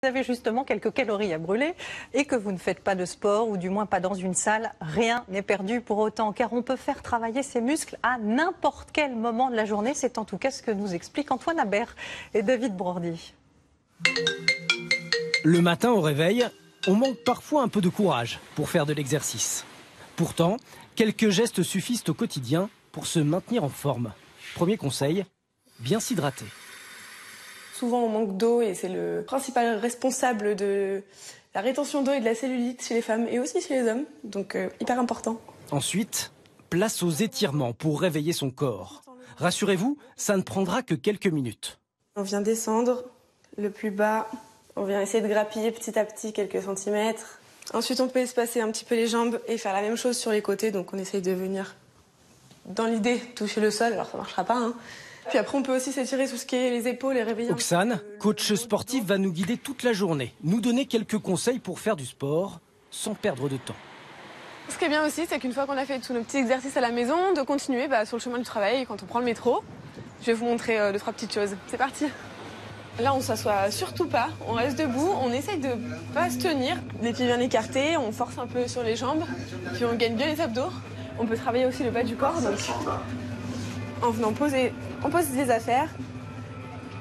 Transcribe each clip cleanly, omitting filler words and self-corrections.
Vous avez justement quelques calories à brûler et que vous ne faites pas de sport ou du moins pas dans une salle, rien n'est perdu pour autant car on peut faire travailler ses muscles à n'importe quel moment de la journée. C'est en tout cas ce que nous expliquent Antoine Habert et David Brordy. Le matin au réveil, on manque parfois un peu de courage pour faire de l'exercice. Pourtant, quelques gestes suffisent au quotidien pour se maintenir en forme. Premier conseil, bien s'hydrater. Souvent, on manque d'eau et c'est le principal responsable de la rétention d'eau et de la cellulite chez les femmes et aussi chez les hommes. Donc, hyper important. Ensuite, place aux étirements pour réveiller son corps. Rassurez-vous, ça ne prendra que quelques minutes. On vient descendre le plus bas. On vient essayer de grappiller petit à petit quelques centimètres. Ensuite, on peut espacer un petit peu les jambes et faire la même chose sur les côtés. Donc, on essaye de venir, dans l'idée, toucher le sol. Alors, ça ne marchera pas, hein. Puis après, on peut aussi s'étirer tout ce qui est les épaules et réveiller. Oksane, coach sportif, va nous guider toute la journée, nous donner quelques conseils pour faire du sport sans perdre de temps. Ce qui est bien aussi, c'est qu'une fois qu'on a fait tous nos petits exercices à la maison, de continuer sur le chemin du travail quand on prend le métro. Je vais vous montrer 2-3 petites choses. C'est parti. Là, on s'assoit surtout pas, on reste debout, on essaye de pas se tenir, les pieds bien écartés, on force un peu sur les jambes, puis on gagne bien les abdos. On peut travailler aussi le bas du corps, donc en venant poser, on pose les affaires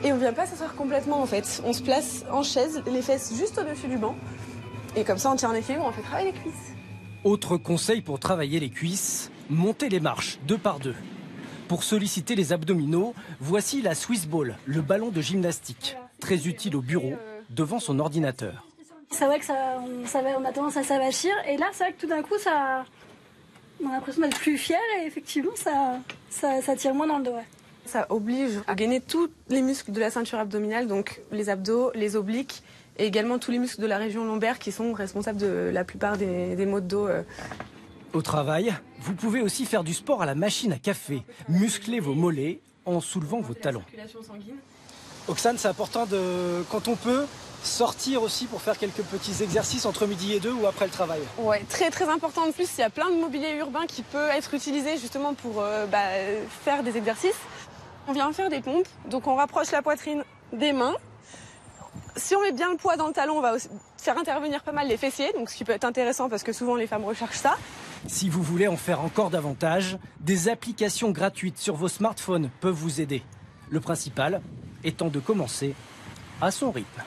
et on vient pas s'asseoir complètement en fait. On se place en chaise, les fesses juste au-dessus du banc et comme ça on tient en équilibre, on fait travailler les cuisses. Autre conseil pour travailler les cuisses, monter les marches 2 par 2. Pour solliciter les abdominaux, voici la Swiss Ball, le ballon de gymnastique, très utile au bureau, devant son ordinateur. C'est vrai que on a tendance à s'avachir et là c'est vrai que tout d'un coup on a l'impression d'être plus fier et effectivement ça tire moins dans le dos. Ouais. Ça oblige à gainer tous les muscles de la ceinture abdominale, donc les abdos, les obliques et également tous les muscles de la région lombaire qui sont responsables de la plupart des maux de dos. Au travail, vous pouvez aussi faire du sport à la machine à café, muscler vos mollets en soulevant vos talons. Oksane, c'est important quand on peut sortir aussi pour faire quelques petits exercices entre midi et 2 ou après le travail. Ouais, très très important. En plus, il y a plein de mobilier urbain qui peut être utilisé justement pour faire des exercices. On vient faire des pompes, donc on rapproche la poitrine des mains. Si on met bien le poids dans le talon, on va aussi faire intervenir pas mal les fessiers, donc ce qui peut être intéressant parce que souvent les femmes recherchent ça. Si vous voulez en faire encore davantage, des applications gratuites sur vos smartphones peuvent vous aider. Le principal étant de commencer à son rythme.